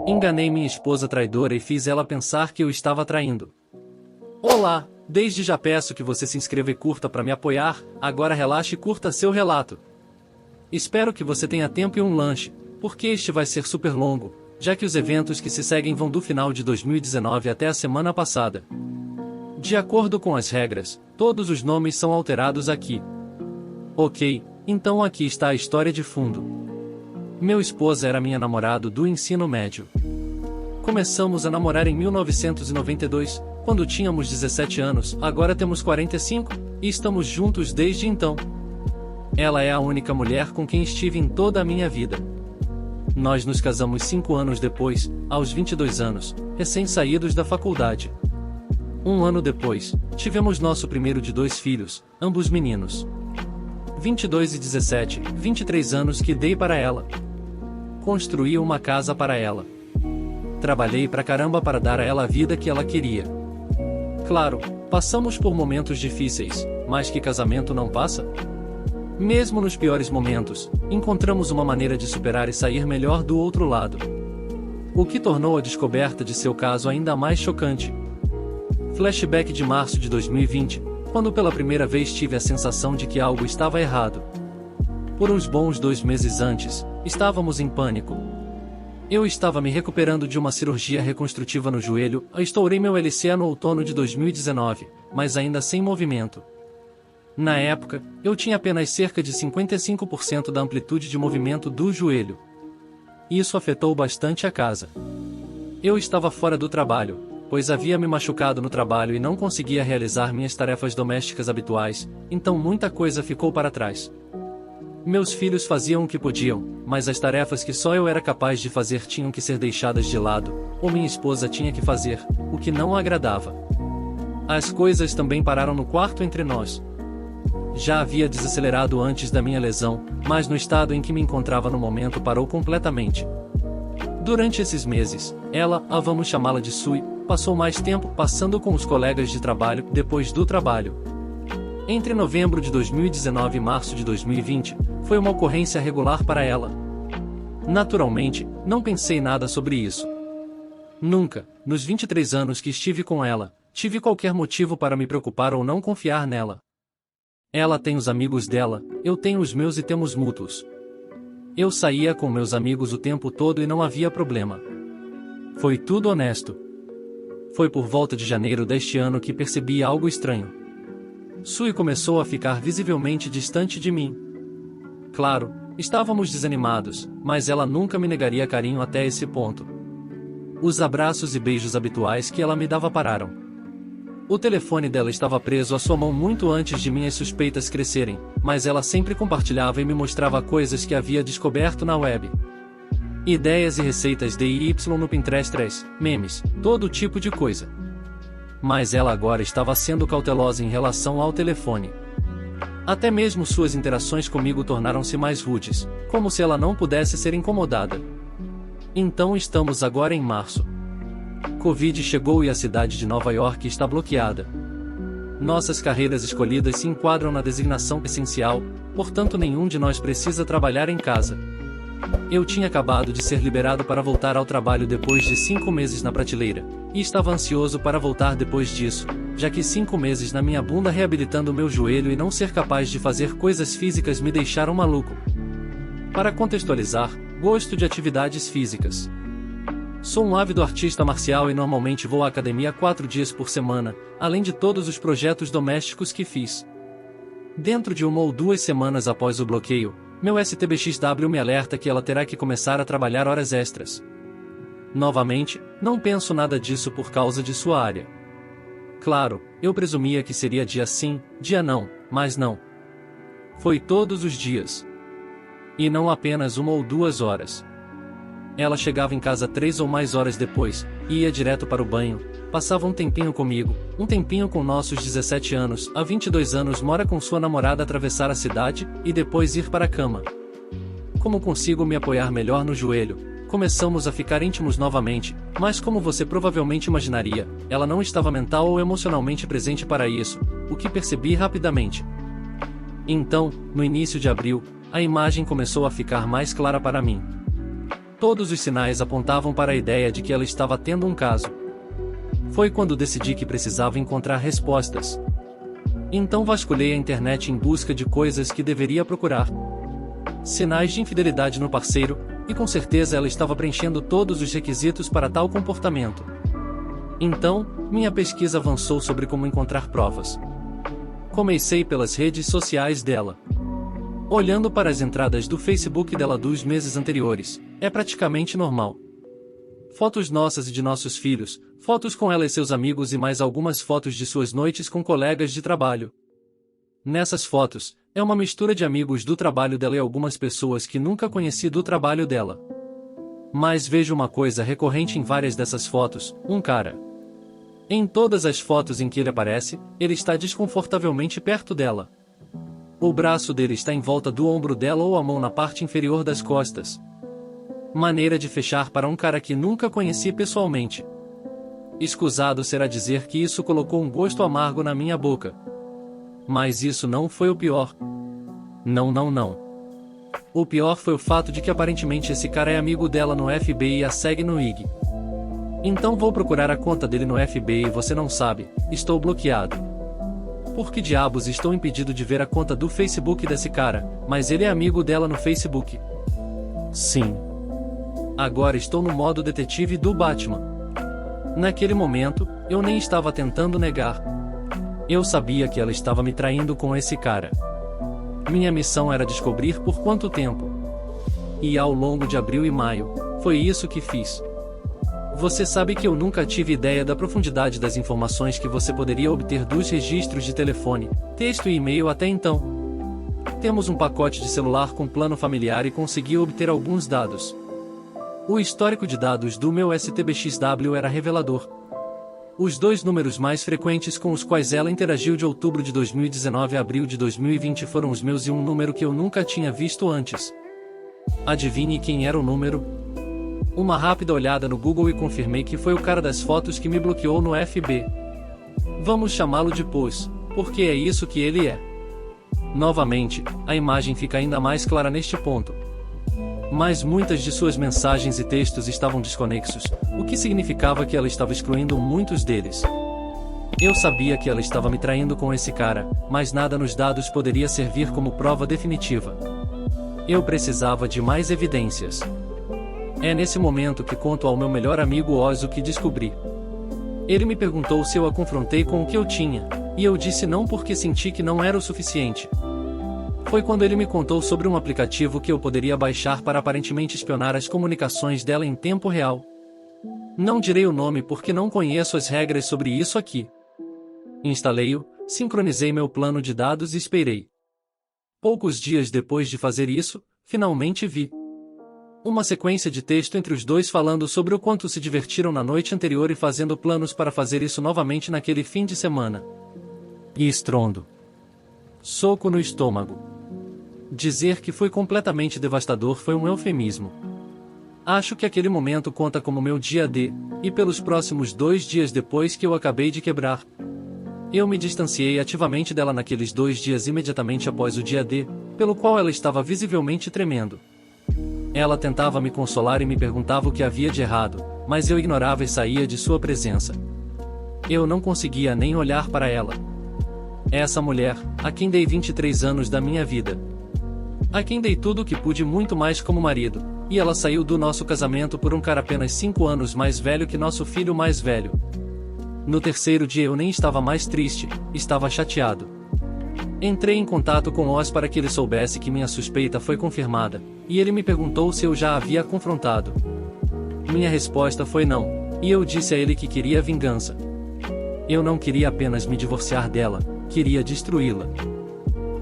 Enganei minha esposa traidora e fiz ela pensar que eu estava traindo. Olá, desde já peço que você se inscreva e curta para me apoiar, agora relaxe e curta seu relato. Espero que você tenha tempo e um lanche, porque este vai ser super longo, já que os eventos que se seguem vão do final de 2019 até a semana passada. De acordo com as regras, todos os nomes são alterados aqui. Ok, então aqui está a história de fundo. Meu esposa era minha namorada do ensino médio. Começamos a namorar em 1992, quando tínhamos 17 anos, agora temos 45, e estamos juntos desde então. Ela é a única mulher com quem estive em toda a minha vida. Nós nos casamos 5 anos depois, aos 22 anos, recém-saídos da faculdade. Um ano depois, tivemos nosso primeiro de 2 filhos, ambos meninos. 22 e 17, 23 anos que dei para ela. Construí uma casa para ela. Trabalhei pra caramba para dar a ela a vida que ela queria. Claro, passamos por momentos difíceis, mas que casamento não passa? Mesmo nos piores momentos, encontramos uma maneira de superar e sair melhor do outro lado. O que tornou a descoberta de seu caso ainda mais chocante. Flashback de março de 2020, quando pela primeira vez tive a sensação de que algo estava errado. Por uns bons 2 meses antes, estávamos em pânico. Eu estava me recuperando de uma cirurgia reconstrutiva no joelho, estourei meu LCA no outono de 2019, mas ainda sem movimento. Na época, eu tinha apenas cerca de 55% da amplitude de movimento do joelho. Isso afetou bastante a casa. Eu estava fora do trabalho, pois havia me machucado no trabalho e não conseguia realizar minhas tarefas domésticas habituais, então muita coisa ficou para trás. Meus filhos faziam o que podiam, mas as tarefas que só eu era capaz de fazer tinham que ser deixadas de lado, ou minha esposa tinha que fazer, o que não agradava. As coisas também pararam no quarto entre nós. Já havia desacelerado antes da minha lesão, mas no estado em que me encontrava no momento parou completamente. Durante esses meses, ela, vamos chamá-la de Sui, passou mais tempo passando com os colegas de trabalho depois do trabalho. Entre novembro de 2019 e março de 2020, foi uma ocorrência regular para ela. Naturalmente, não pensei nada sobre isso. Nunca, nos 23 anos que estive com ela, tive qualquer motivo para me preocupar ou não confiar nela. Ela tem os amigos dela, eu tenho os meus e temos mútuos. Eu saía com meus amigos o tempo todo e não havia problema. Foi tudo honesto. Foi por volta de janeiro deste ano que percebi algo estranho. Sui começou a ficar visivelmente distante de mim. Claro, estávamos desanimados, mas ela nunca me negaria carinho até esse ponto. Os abraços e beijos habituais que ela me dava pararam. O telefone dela estava preso à sua mão muito antes de minhas suspeitas crescerem, mas ela sempre compartilhava e me mostrava coisas que havia descoberto na web. Ideias e receitas DIY no Pinterest, memes, todo tipo de coisa. Mas ela agora estava sendo cautelosa em relação ao telefone. Até mesmo suas interações comigo tornaram-se mais rudes, como se ela não pudesse ser incomodada. Então estamos agora em março. Covid chegou e a cidade de Nova York está bloqueada. Nossas carreiras escolhidas se enquadram na designação essencial, portanto nenhum de nós precisa trabalhar em casa. Eu tinha acabado de ser liberado para voltar ao trabalho depois de 5 meses na prateleira, e estava ansioso para voltar depois disso, já que 5 meses na minha bunda reabilitando meu joelho e não ser capaz de fazer coisas físicas me deixaram maluco. Para contextualizar, gosto de atividades físicas. Sou um ávido artista marcial e normalmente vou à academia 4 dias por semana, além de todos os projetos domésticos que fiz. Dentro de 1 ou 2 semanas após o bloqueio, meu STBXW me alerta que ela terá que começar a trabalhar horas extras. Novamente, não penso nada disso por causa de sua área. Claro, eu presumia que seria dia sim, dia não, mas não. Foi todos os dias. E não apenas 1 ou 2 horas. Ela chegava em casa 3 ou mais horas depois, e ia direto para o banho, passava um tempinho comigo, um tempinho com nossos 17 anos, há 22 anos mora com sua namorada atravessar a cidade, e depois ir para a cama. Como consigo me apoiar melhor no joelho? Começamos a ficar íntimos novamente, mas como você provavelmente imaginaria, ela não estava mental ou emocionalmente presente para isso, o que percebi rapidamente. Então, no início de abril, a imagem começou a ficar mais clara para mim. Todos os sinais apontavam para a ideia de que ela estava tendo um caso. Foi quando decidi que precisava encontrar respostas. Então vasculhei a internet em busca de coisas que deveria procurar. Sinais de infidelidade no parceiro, e com certeza ela estava preenchendo todos os requisitos para tal comportamento. Então, minha pesquisa avançou sobre como encontrar provas. Comecei pelas redes sociais dela. Olhando para as entradas do Facebook dela dos meses anteriores, é praticamente normal. Fotos nossas e de nossos filhos, fotos com ela e seus amigos e mais algumas fotos de suas noites com colegas de trabalho. Nessas fotos, é uma mistura de amigos do trabalho dela e algumas pessoas que nunca conheci do trabalho dela. Mas vejo uma coisa recorrente em várias dessas fotos, um cara. Em todas as fotos em que ele aparece, ele está desconfortavelmente perto dela. O braço dele está em volta do ombro dela ou a mão na parte inferior das costas. Maneira de fechar para um cara que nunca conheci pessoalmente. Escusado será dizer que isso colocou um gosto amargo na minha boca. Mas isso não foi o pior. Não. O pior foi o fato de que aparentemente esse cara é amigo dela no FB e a segue no IG. Então vou procurar a conta dele no FB e você não sabe, estou bloqueado. Por que diabos estou impedido de ver a conta do Facebook desse cara, mas ele é amigo dela no Facebook? Sim. Agora estou no modo detetive do Batman. Naquele momento, eu nem estava tentando negar. Eu sabia que ela estava me traindo com esse cara. Minha missão era descobrir por quanto tempo. E ao longo de abril e maio, foi isso que fiz. Você sabe que eu nunca tive ideia da profundidade das informações que você poderia obter dos registros de telefone, texto e e-mail até então. Temos um pacote de celular com plano familiar e consegui obter alguns dados. O histórico de dados do meu STBXW era revelador. Os dois números mais frequentes com os quais ela interagiu de outubro de 2019 a abril de 2020 foram os meus e um número que eu nunca tinha visto antes. Adivinhe quem era o número? Uma rápida olhada no Google e confirmei que foi o cara das fotos que me bloqueou no FB. Vamos chamá-lo de Pos, porque é isso que ele é. Novamente, a imagem fica ainda mais clara neste ponto. Mas muitas de suas mensagens e textos estavam desconexos, o que significava que ela estava excluindo muitos deles. Eu sabia que ela estava me traindo com esse cara, mas nada nos dados poderia servir como prova definitiva. Eu precisava de mais evidências. É nesse momento que conto ao meu melhor amigo Oz o que descobri. Ele me perguntou se eu a confrontei com o que eu tinha, e eu disse não porque senti que não era o suficiente. Foi quando ele me contou sobre um aplicativo que eu poderia baixar para aparentemente espionar as comunicações dela em tempo real. Não direi o nome porque não conheço as regras sobre isso aqui. Instalei-o, sincronizei meu plano de dados e esperei. Poucos dias depois de fazer isso, finalmente vi uma sequência de texto entre os dois falando sobre o quanto se divertiram na noite anterior e fazendo planos para fazer isso novamente naquele fim de semana. E estrondo. Soco no estômago. Dizer que foi completamente devastador foi um eufemismo. Acho que aquele momento conta como meu dia D, e pelos próximos 2 dias depois que eu acabei de quebrar. Eu me distanciei ativamente dela naqueles 2 dias imediatamente após o dia D, pelo qual ela estava visivelmente tremendo. Ela tentava me consolar e me perguntava o que havia de errado, mas eu ignorava e saía de sua presença. Eu não conseguia nem olhar para ela. Essa mulher, a quem dei 23 anos da minha vida. A quem dei tudo o que pude muito mais como marido, e ela saiu do nosso casamento por um cara apenas 5 anos mais velho que nosso filho mais velho. No terceiro dia eu nem estava mais triste, estava chateado. Entrei em contato com Oz para que ele soubesse que minha suspeita foi confirmada, e ele me perguntou se eu já a havia confrontado. Minha resposta foi não, e eu disse a ele que queria vingança. Eu não queria apenas me divorciar dela, queria destruí-la.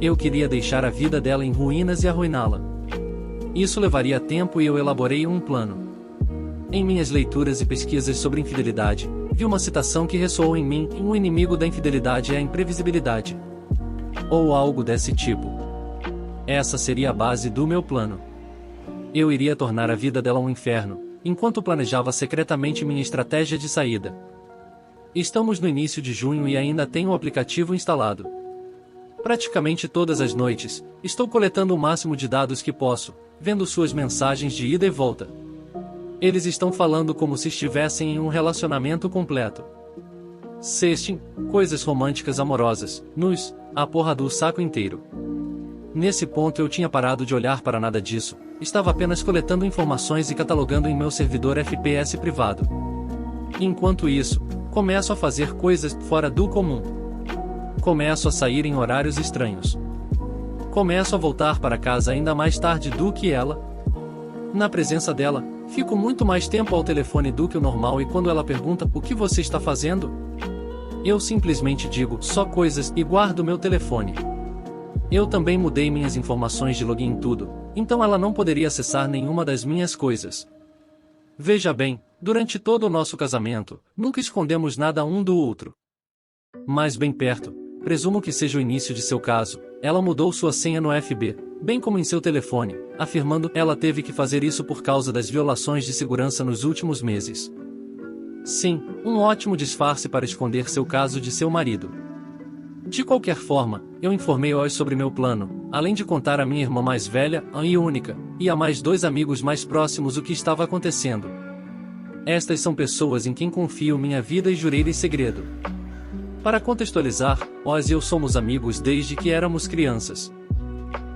Eu queria deixar a vida dela em ruínas e arruiná-la. Isso levaria tempo e eu elaborei um plano. Em minhas leituras e pesquisas sobre infidelidade, vi uma citação que ressoou em mim: um inimigo da infidelidade é a imprevisibilidade. Ou algo desse tipo. Essa seria a base do meu plano. Eu iria tornar a vida dela um inferno, enquanto planejava secretamente minha estratégia de saída. Estamos no início de junho e ainda tenho o aplicativo instalado. Praticamente todas as noites, estou coletando o máximo de dados que posso, vendo suas mensagens de ida e volta. Eles estão falando como se estivessem em um relacionamento completo. Sexting, coisas românticas amorosas, nus, a porra do saco inteiro. Nesse ponto eu tinha parado de olhar para nada disso, estava apenas coletando informações e catalogando em meu servidor FPS privado. Enquanto isso, começo a fazer coisas fora do comum. Começo a sair em horários estranhos. Começo a voltar para casa ainda mais tarde do que ela. Na presença dela, fico muito mais tempo ao telefone do que o normal e quando ela pergunta o que você está fazendo, eu simplesmente digo só coisas e guardo meu telefone. Eu também mudei minhas informações de login em tudo, então ela não poderia acessar nenhuma das minhas coisas. Veja bem, durante todo o nosso casamento, nunca escondemos nada um do outro. Mas bem perto, presumo que seja o início de seu caso, ela mudou sua senha no FB, bem como em seu telefone, afirmando que ela teve que fazer isso por causa das violações de segurança nos últimos meses. Sim, um ótimo disfarce para esconder seu caso de seu marido. De qualquer forma, eu informei Oz sobre meu plano, além de contar à minha irmã mais velha, e única, e a mais 2 amigos mais próximos o que estava acontecendo. Estas são pessoas em quem confio minha vida e jurei-lhes segredo. Para contextualizar, Oz e eu somos amigos desde que éramos crianças.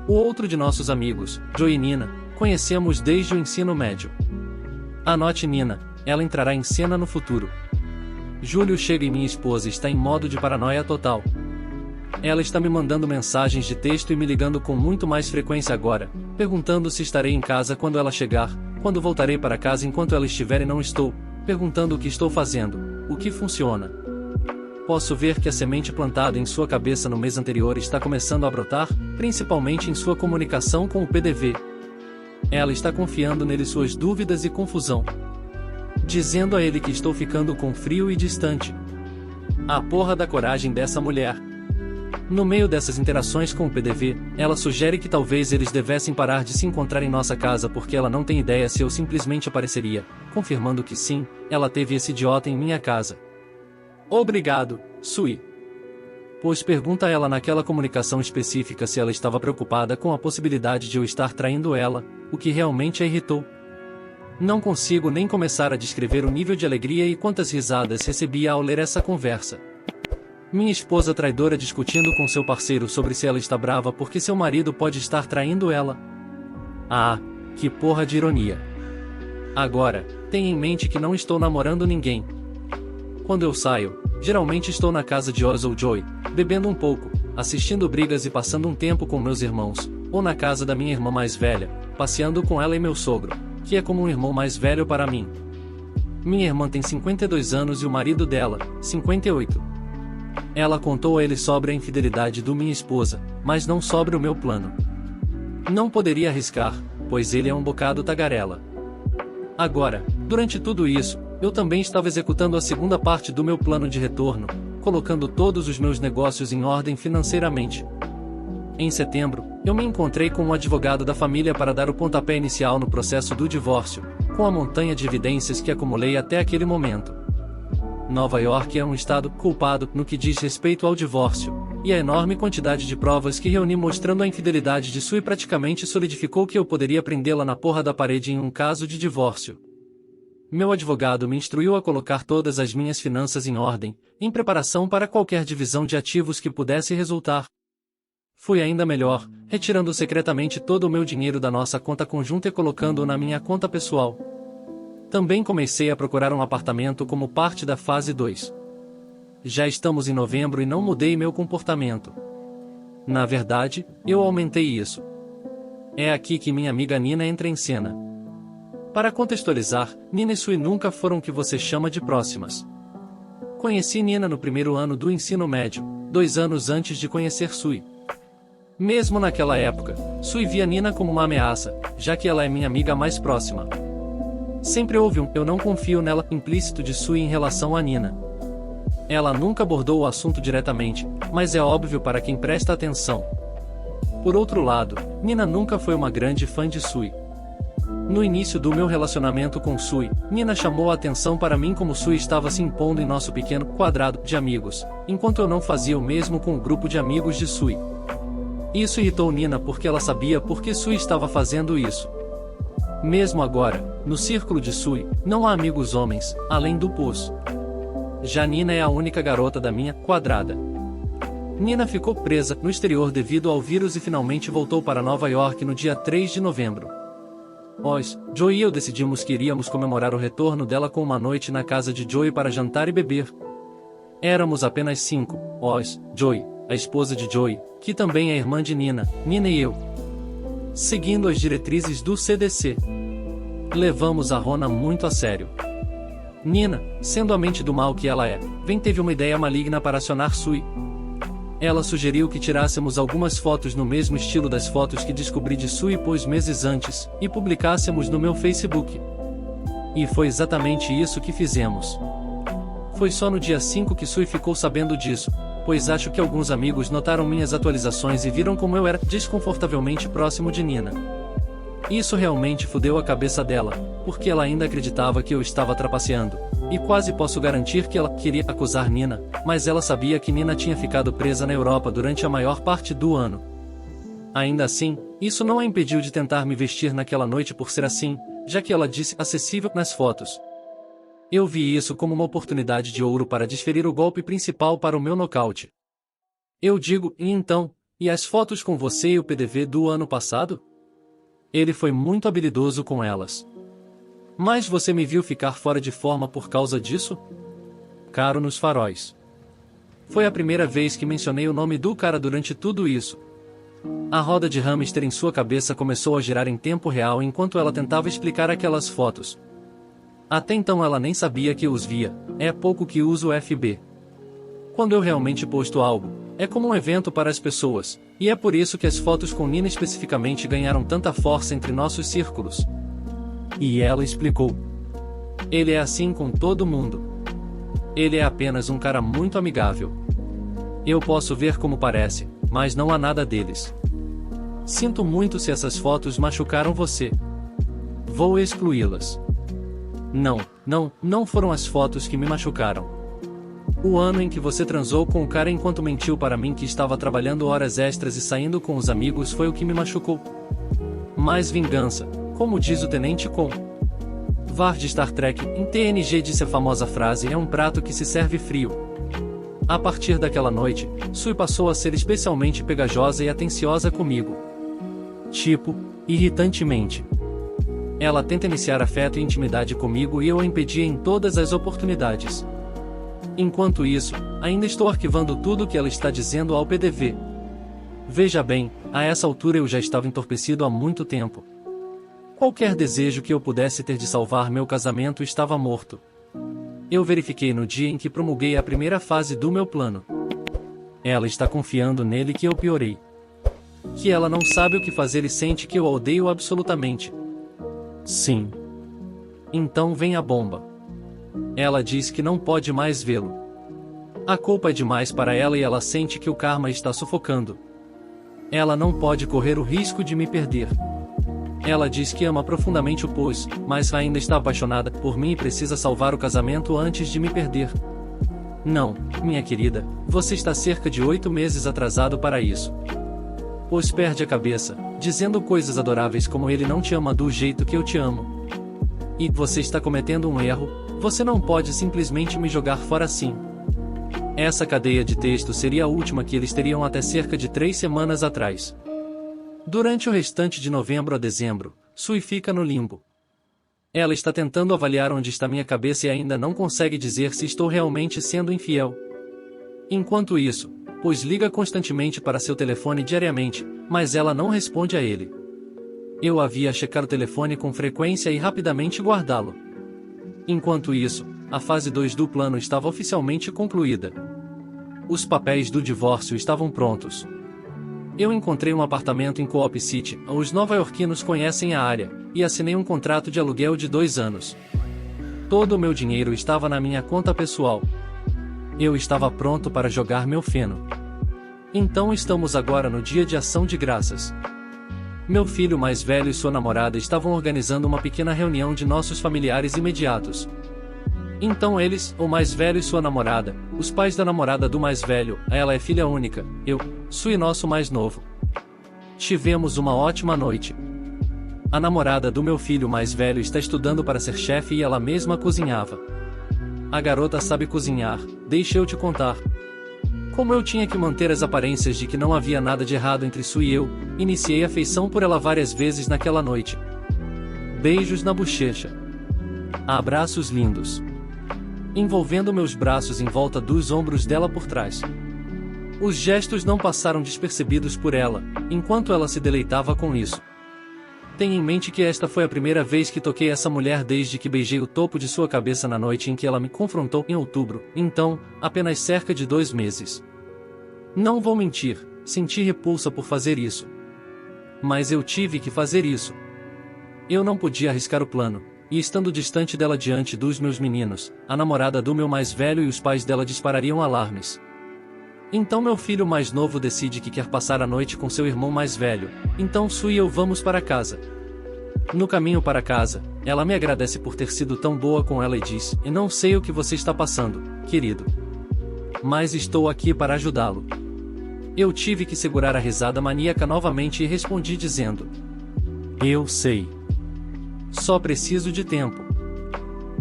O outro de nossos amigos, Joe e Nina, conhecemos desde o ensino médio. Anote Nina, ela entrará em cena no futuro. Júlio chega e minha esposa está em modo de paranoia total. Ela está me mandando mensagens de texto e me ligando com muito mais frequência agora, perguntando se estarei em casa quando ela chegar, quando voltarei para casa enquanto ela estiver e não estou, perguntando o que estou fazendo, o que funciona. Posso ver que a semente plantada em sua cabeça no mês anterior está começando a brotar, principalmente em sua comunicação com o PDV. Ela está confiando nele suas dúvidas e confusão. Dizendo a ele que estou ficando com frio e distante. A porra da coragem dessa mulher. No meio dessas interações com o PDV, ela sugere que talvez eles devessem parar de se encontrar em nossa casa porque ela não tem ideia se eu simplesmente apareceria, confirmando que sim, ela teve esse idiota em minha casa. Obrigado, Sui. Pois pergunta a ela naquela comunicação específica se ela estava preocupada com a possibilidade de eu estar traindo ela, o que realmente a irritou. Não consigo nem começar a descrever o nível de alegria e quantas risadas recebi ao ler essa conversa. Minha esposa traidora discutindo com seu parceiro sobre se ela está brava porque seu marido pode estar traindo ela. Ah, que porra de ironia. Agora, tenha em mente que não estou namorando ninguém. Quando eu saio, geralmente estou na casa de Oz ou Joy, bebendo um pouco, assistindo brigas e passando um tempo com meus irmãos, ou na casa da minha irmã mais velha, passeando com ela e meu sogro, que é como um irmão mais velho para mim. Minha irmã tem 52 anos e o marido dela, 58. Ela contou a ele sobre a infidelidade do minha esposa, mas não sobre o meu plano. Não poderia arriscar, pois ele é um bocado tagarela. Agora, durante tudo isso, eu também estava executando a segunda parte do meu plano de retorno, colocando todos os meus negócios em ordem financeiramente. Em setembro, eu me encontrei com um advogado da família para dar o pontapé inicial no processo do divórcio, com a montanha de evidências que acumulei até aquele momento. Nova York é um estado culpado no que diz respeito ao divórcio, e a enorme quantidade de provas que reuni mostrando a infidelidade de Sui praticamente solidificou que eu poderia prendê-la na porra da parede em um caso de divórcio. Meu advogado me instruiu a colocar todas as minhas finanças em ordem, em preparação para qualquer divisão de ativos que pudesse resultar. Fui ainda melhor, retirando secretamente todo o meu dinheiro da nossa conta conjunta e colocando-o na minha conta pessoal. Também comecei a procurar um apartamento como parte da fase 2. Já estamos em novembro e não mudei meu comportamento. Na verdade, eu aumentei isso. É aqui que minha amiga Nina entra em cena. Para contextualizar, Nina e Sui nunca foram o que você chama de próximas. Conheci Nina no primeiro ano do ensino médio, 2 anos antes de conhecer Sui. Mesmo naquela época, Sui via Nina como uma ameaça, já que ela é minha amiga mais próxima. Sempre houve um "eu não confio nela" implícito de Sui em relação a Nina. Ela nunca abordou o assunto diretamente, mas é óbvio para quem presta atenção. Por outro lado, Nina nunca foi uma grande fã de Sui. No início do meu relacionamento com Sui, Nina chamou a atenção para mim como Sui estava se impondo em nosso pequeno quadrado de amigos, enquanto eu não fazia o mesmo com o grupo de amigos de Sui. Isso irritou Nina porque ela sabia por que Sui estava fazendo isso. Mesmo agora, no círculo de Sui, não há amigos homens, além do Pus. Já Nina é a única garota da minha quadrada. Nina ficou presa no exterior devido ao vírus e finalmente voltou para Nova York no dia 3 de novembro. Joey e eu decidimos que iríamos comemorar o retorno dela com uma noite na casa de Joey para jantar e beber. Éramos apenas 5, Joey, a esposa de Joey, que também é irmã de Nina, Nina e eu. Seguindo as diretrizes do CDC. Levamos a Rona muito a sério. Nina, sendo a mente do mal que ela é, teve uma ideia maligna para acionar Sui. Ela sugeriu que tirássemos algumas fotos no mesmo estilo das fotos que descobri de Sui meses antes, e publicássemos no meu Facebook. E foi exatamente isso que fizemos. Foi só no dia 5 que Sui ficou sabendo disso, pois acho que alguns amigos notaram minhas atualizações e viram como eu era desconfortavelmente próximo de Nina. Isso realmente fudeu a cabeça dela, porque ela ainda acreditava que eu estava trapaceando. E quase posso garantir que ela queria acusar Nina, mas ela sabia que Nina tinha ficado presa na Europa durante a maior parte do ano. Ainda assim, isso não a impediu de tentar me vestir naquela noite por ser assim, já que ela disse acessível nas fotos. Eu vi isso como uma oportunidade de ouro para desferir o golpe principal para o meu nocaute. Eu digo, e então, e as fotos com você e o PDV do ano passado? Ele foi muito habilidoso com elas. Mas você me viu ficar fora de forma por causa disso? Caro nos faróis. Foi a primeira vez que mencionei o nome do cara durante tudo isso. A roda de hamster em sua cabeça começou a girar em tempo real enquanto ela tentava explicar aquelas fotos. Até então ela nem sabia que eu os via, é pouco que uso o FB. Quando eu realmente posto algo, é como um evento para as pessoas, e é por isso que as fotos com Nina especificamente ganharam tanta força entre nossos círculos. E ela explicou. Ele é assim com todo mundo. Ele é apenas um cara muito amigável. Eu posso ver como parece, mas não há nada deles. Sinto muito se essas fotos machucaram você. Vou excluí-las. Não foram as fotos que me machucaram. O ano em que você transou com o cara enquanto mentiu para mim que estava trabalhando horas extras e saindo com os amigos foi o que me machucou. Mais vingança, como diz o Tenente Con. Var de Star Trek, em TNG disse a famosa frase: é um prato que se serve frio. A partir daquela noite, Sui passou a ser especialmente pegajosa e atenciosa comigo. Tipo, irritantemente. Ela tenta iniciar afeto e intimidade comigo e eu a impedia em todas as oportunidades. Enquanto isso, ainda estou arquivando tudo o que ela está dizendo ao PDV. Veja bem, a essa altura eu já estava entorpecido há muito tempo. Qualquer desejo que eu pudesse ter de salvar meu casamento estava morto. Eu verifiquei no dia em que promulguei a primeira fase do meu plano. Ela está confiando nele que eu piorei. Que ela não sabe o que fazer e sente que eu a odeio absolutamente. Sim. Então vem a bomba. Ela diz que não pode mais vê-lo. A culpa é demais para ela e ela sente que o karma está sufocando. Ela não pode correr o risco de me perder. Ela diz que ama profundamente o Pus, mas ainda está apaixonada por mim e precisa salvar o casamento antes de me perder. Não, minha querida, você está cerca de 8 meses atrasado para isso. Pus perde a cabeça, dizendo coisas adoráveis como ele não te ama do jeito que eu te amo. E você está cometendo um erro, você não pode simplesmente me jogar fora assim. Essa cadeia de texto seria a última que eles teriam até cerca de 3 semanas atrás. Durante o restante de novembro a dezembro, Sui fica no limbo. Ela está tentando avaliar onde está minha cabeça e ainda não consegue dizer se estou realmente sendo infiel. Enquanto isso, Pus liga constantemente para seu telefone diariamente, mas ela não responde a ele. Eu havia checar o telefone com frequência e rapidamente guardá-lo. Enquanto isso, a fase 2 do plano estava oficialmente concluída. Os papéis do divórcio estavam prontos. Eu encontrei um apartamento em Co-op City, os nova-iorquinos conhecem a área, e assinei um contrato de aluguel de 2 anos. Todo o meu dinheiro estava na minha conta pessoal. Eu estava pronto para jogar meu feno. Então estamos agora no dia de ação de graças. Meu filho mais velho e sua namorada estavam organizando uma pequena reunião de nossos familiares imediatos. Então eles, o mais velho e sua namorada, os pais da namorada do mais velho, ela é filha única, eu, Sui nosso mais novo. Tivemos uma ótima noite. A namorada do meu filho mais velho está estudando para ser chefe e ela mesma cozinhava. A garota sabe cozinhar, deixa eu te contar. Como eu tinha que manter as aparências de que não havia nada de errado entre Sue e eu, iniciei afeição por ela várias vezes naquela noite. Beijos na bochecha. Abraços lindos. Envolvendo meus braços em volta dos ombros dela por trás. Os gestos não passaram despercebidos por ela, enquanto ela se deleitava com isso. Tenha em mente que esta foi a primeira vez que toquei essa mulher desde que beijei o topo de sua cabeça na noite em que ela me confrontou em outubro, então, apenas cerca de 2 meses. Não vou mentir, senti repulsa por fazer isso. Mas eu tive que fazer isso. Eu não podia arriscar o plano, e estando distante dela diante dos meus meninos, a namorada do meu mais velho e os pais dela disparariam alarmes. Então meu filho mais novo decide que quer passar a noite com seu irmão mais velho, então Sue e eu vamos para casa. No caminho para casa, ela me agradece por ter sido tão boa com ela e diz: "Eu não sei o que você está passando, querido. Mas estou aqui para ajudá-lo." Eu tive que segurar a risada maníaca novamente e respondi dizendo: "Eu sei. Só preciso de tempo."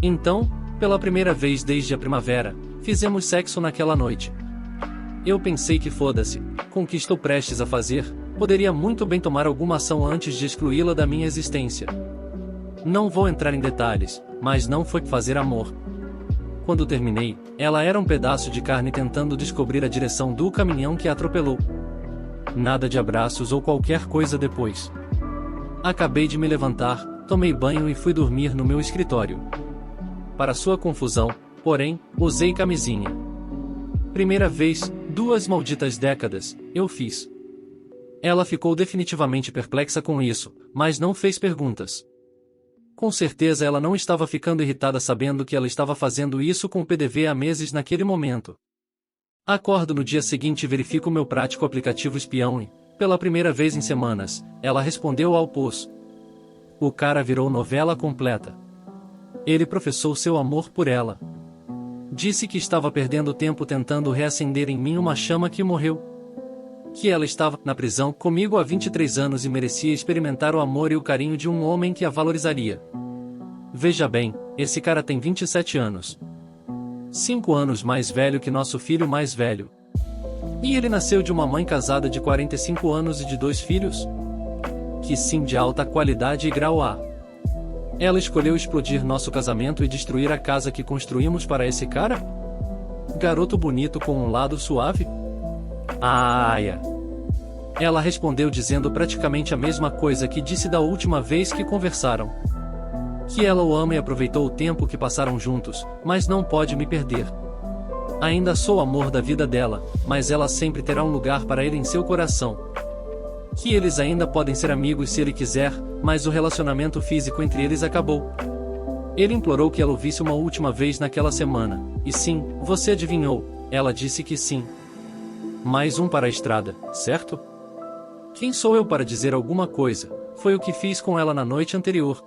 Então, pela primeira vez desde a primavera, fizemos sexo naquela noite. Eu pensei que foda-se, com o que estou prestes a fazer, poderia muito bem tomar alguma ação antes de excluí-la da minha existência. Não vou entrar em detalhes, mas não foi fazer amor. Quando terminei, ela era um pedaço de carne tentando descobrir a direção do caminhão que a atropelou. Nada de abraços ou qualquer coisa depois. Acabei de me levantar, tomei banho e fui dormir no meu escritório. Para sua confusão, porém, usei camisinha. Primeira vez, 2 malditas décadas, eu fiz. Ela ficou definitivamente perplexa com isso, mas não fez perguntas. Com certeza ela não estava ficando irritada sabendo que ela estava fazendo isso com o PDV há meses naquele momento. Acordo no dia seguinte e verifico meu prático aplicativo espião e, pela primeira vez em semanas, ela respondeu ao post. O cara virou novela completa. Ele professou seu amor por ela. Disse que estava perdendo tempo tentando reacender em mim uma chama que morreu. Que ela estava na prisão comigo há 23 anos e merecia experimentar o amor e o carinho de um homem que a valorizaria. Veja bem, esse cara tem 27 anos. 5 anos mais velho que nosso filho mais velho. E ele nasceu de uma mãe casada de 45 anos e de 2 filhos? Que sim, de alta qualidade e grau A. Ela escolheu explodir nosso casamento e destruir a casa que construímos para esse cara? Garoto bonito com um lado suave? Aia! Ela respondeu dizendo praticamente a mesma coisa que disse da última vez que conversaram. Que ela o ama e aproveitou o tempo que passaram juntos, mas não pode me perder. Ainda sou o amor da vida dela, mas ela sempre terá um lugar para ele em seu coração. Que eles ainda podem ser amigos se ele quiser, mas o relacionamento físico entre eles acabou. Ele implorou que ela o visse uma última vez naquela semana, e sim, você adivinhou, ela disse que sim. Mais um para a estrada, certo? Quem sou eu para dizer alguma coisa? Foi o que fiz com ela na noite anterior.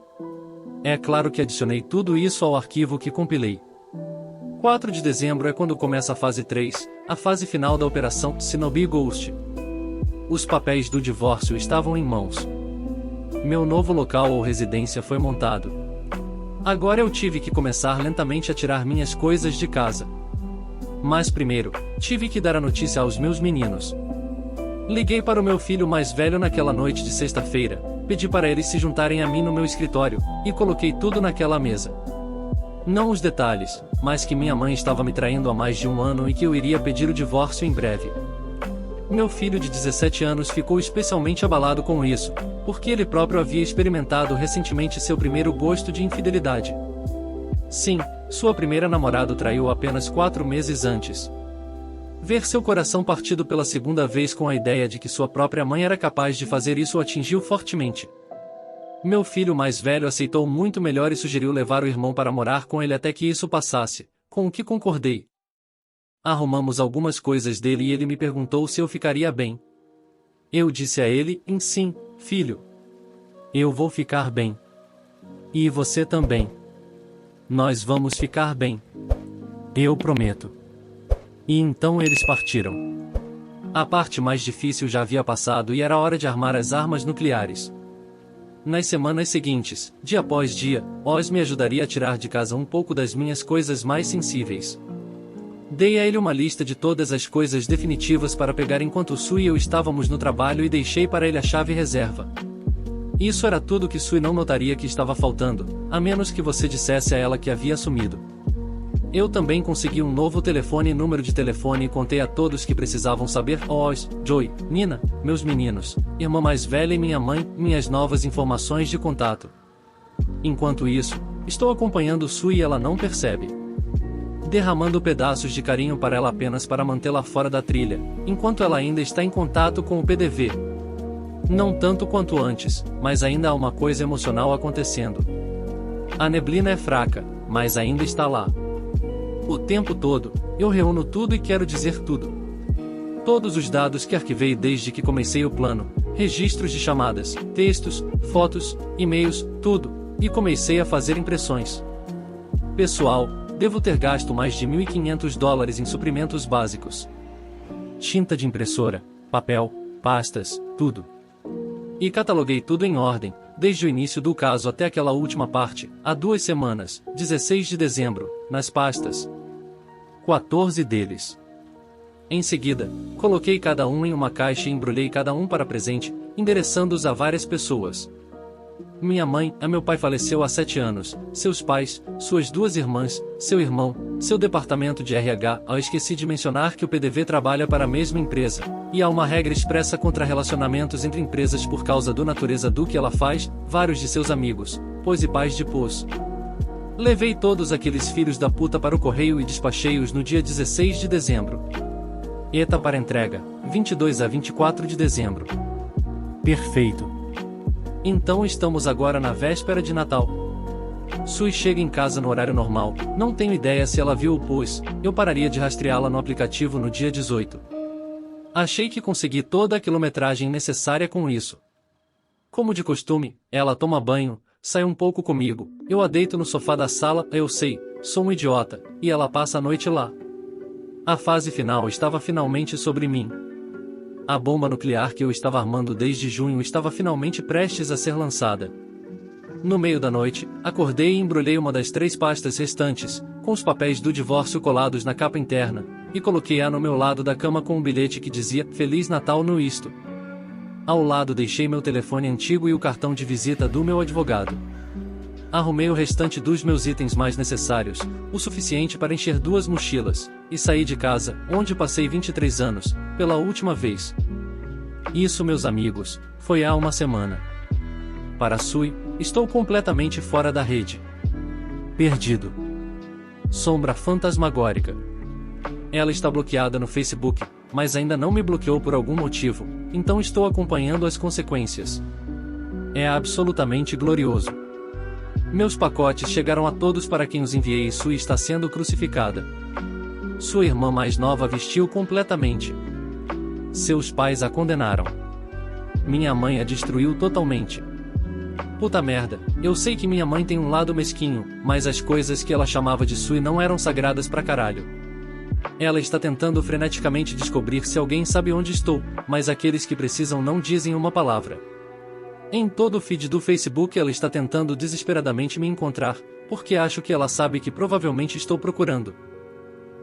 É claro que adicionei tudo isso ao arquivo que compilei. 4 de dezembro é quando começa a fase 3, a fase final da operação Shinobi Ghost. Os papéis do divórcio estavam em mãos. Meu novo local ou residência foi montado. Agora eu tive que começar lentamente a tirar minhas coisas de casa. Mas primeiro, tive que dar a notícia aos meus meninos. Liguei para o meu filho mais velho naquela noite de sexta-feira, pedi para eles se juntarem a mim no meu escritório, e coloquei tudo naquela mesa. Não os detalhes, mas que minha mãe estava me traindo há mais de 1 ano e que eu iria pedir o divórcio em breve. Meu filho de 17 anos ficou especialmente abalado com isso, porque ele próprio havia experimentado recentemente seu primeiro gosto de infidelidade. Sim, sua primeira namorada o traiu apenas 4 meses antes. Ver seu coração partido pela segunda vez com a ideia de que sua própria mãe era capaz de fazer isso o atingiu fortemente. Meu filho mais velho aceitou muito melhor e sugeriu levar o irmão para morar com ele até que isso passasse, com o que concordei. Arrumamos algumas coisas dele e ele me perguntou se eu ficaria bem. Eu disse a ele, sim, filho. Eu vou ficar bem. E você também. Nós vamos ficar bem. Eu prometo. E então eles partiram. A parte mais difícil já havia passado e era hora de armar as armas nucleares. Nas semanas seguintes, dia após dia, Oz me ajudaria a tirar de casa um pouco das minhas coisas mais sensíveis. Dei a ele uma lista de todas as coisas definitivas para pegar enquanto Sue e eu estávamos no trabalho e deixei para ele a chave reserva. Isso era tudo que Sue não notaria que estava faltando, a menos que você dissesse a ela que havia sumido. Eu também consegui um novo telefone e número de telefone e contei a todos que precisavam saber: Oz, Joey, Nina, meus meninos, irmã mais velha e minha mãe, minhas novas informações de contato. Enquanto isso, estou acompanhando Sue e ela não percebe. Derramando pedaços de carinho para ela apenas para mantê-la fora da trilha, enquanto ela ainda está em contato com o PDV. Não tanto quanto antes, mas ainda há uma coisa emocional acontecendo. A neblina é fraca, mas ainda está lá. O tempo todo, eu reúno tudo e quero dizer tudo. Todos os dados que arquivei desde que comecei o plano, registros de chamadas, textos, fotos, e-mails, tudo, e comecei a fazer impressões. Pessoal, devo ter gasto mais de $1.500 em suprimentos básicos. Tinta de impressora, papel, pastas, tudo. E cataloguei tudo em ordem, desde o início do caso até aquela última parte, há 2 semanas, 16 de dezembro, nas pastas. 14 deles. Em seguida, coloquei cada um em uma caixa e embrulhei cada um para presente, endereçando-os a várias pessoas. Minha mãe, meu pai faleceu há 7 anos, seus pais, suas 2 irmãs, seu irmão, seu departamento de RH. Eu esqueci de mencionar que o PDV trabalha para a mesma empresa, e há uma regra expressa contra relacionamentos entre empresas por causa da natureza do que ela faz, vários de seus amigos, pós e pais de pós. Levei todos aqueles filhos da puta para o correio e despachei-os no dia 16 de dezembro. ETA para entrega, 22 a 24 de dezembro. Perfeito. Então estamos agora na véspera de Natal. Sue chega em casa no horário normal, não tenho ideia se ela viu o post, eu pararia de rastreá-la no aplicativo no dia 18. Achei que consegui toda a quilometragem necessária com isso. Como de costume, ela toma banho, sai um pouco comigo, eu a deito no sofá da sala, eu sei, sou um idiota, e ela passa a noite lá. A fase final estava finalmente sobre mim. A bomba nuclear que eu estava armando desde junho estava finalmente prestes a ser lançada. No meio da noite, acordei e embrulhei uma das 3 pastas restantes, com os papéis do divórcio colados na capa interna, e coloquei-a no meu lado da cama com um bilhete que dizia Feliz Natal no isto. Ao lado deixei meu telefone antigo e o cartão de visita do meu advogado. Arrumei o restante dos meus itens mais necessários, o suficiente para encher 2 mochilas, e saí de casa, onde passei 23 anos, pela última vez. Isso, meus amigos, foi há uma semana. Para Sue, estou completamente fora da rede. Perdido. Sombra fantasmagórica. Ela está bloqueada no Facebook, mas ainda não me bloqueou por algum motivo, então estou acompanhando as consequências. É absolutamente glorioso. Meus pacotes chegaram a todos para quem os enviei e Sue está sendo crucificada. Sua irmã mais nova vestiu completamente. Seus pais a condenaram. Minha mãe a destruiu totalmente. Puta merda, eu sei que minha mãe tem um lado mesquinho, mas as coisas que ela chamava de Sue não eram sagradas pra caralho. Ela está tentando freneticamente descobrir se alguém sabe onde estou, mas aqueles que precisam não dizem uma palavra. Em todo o feed do Facebook ela está tentando desesperadamente me encontrar, porque acho que ela sabe que provavelmente estou procurando.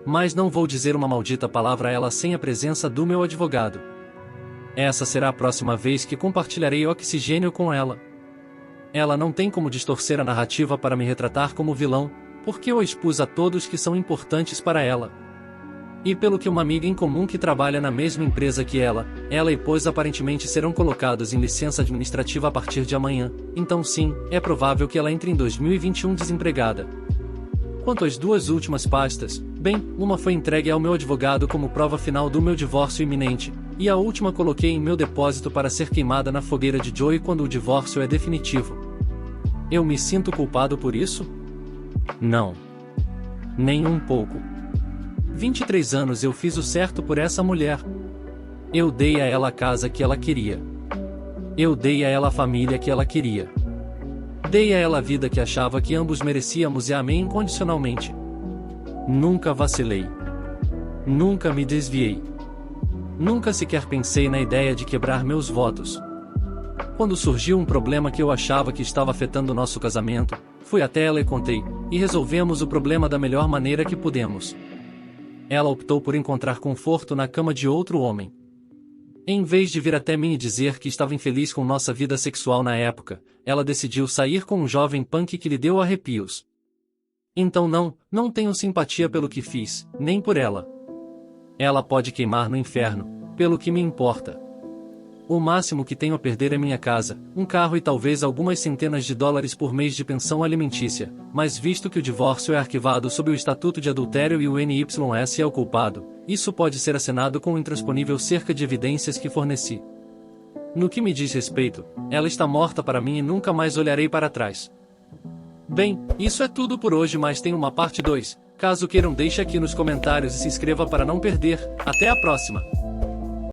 Mas não vou dizer uma maldita palavra a ela sem a presença do meu advogado. Essa será a próxima vez que compartilharei oxigênio com ela. Ela não tem como distorcer a narrativa para me retratar como vilão, porque eu expus a todos que são importantes para ela. E pelo que uma amiga em comum que trabalha na mesma empresa que ela e Pós aparentemente serão colocados em licença administrativa a partir de amanhã, então sim, é provável que ela entre em 2021 desempregada. Quanto às 2 últimas pastas, bem, uma foi entregue ao meu advogado como prova final do meu divórcio iminente, e a última coloquei em meu depósito para ser queimada na fogueira de Joey quando o divórcio é definitivo. Eu me sinto culpado por isso? Não. Nem um pouco. 23 anos eu fiz o certo por essa mulher. Eu dei a ela a casa que ela queria. Eu dei a ela a família que ela queria. Dei a ela a vida que achava que ambos merecíamos e a amei incondicionalmente. Nunca vacilei. Nunca me desviei. Nunca sequer pensei na ideia de quebrar meus votos. Quando surgiu um problema que eu achava que estava afetando nosso casamento, fui até ela e contei, e resolvemos o problema da melhor maneira que pudemos. Ela optou por encontrar conforto na cama de outro homem. Em vez de vir até mim e dizer que estava infeliz com nossa vida sexual na época, ela decidiu sair com um jovem punk que lhe deu arrepios. Então não tenho simpatia pelo que fiz, nem por ela. Ela pode queimar no inferno, pelo que me importa. O máximo que tenho a perder é minha casa, um carro e talvez algumas centenas de dólares por mês de pensão alimentícia, mas visto que o divórcio é arquivado sob o Estatuto de Adultério e o NYS é o culpado, isso pode ser assinado com o intransponível cerca de evidências que forneci. No que me diz respeito, ela está morta para mim e nunca mais olharei para trás. Bem, isso é tudo por hoje, mas tem uma parte 2. Caso queiram, deixe aqui nos comentários e se inscreva para não perder. Até a próxima!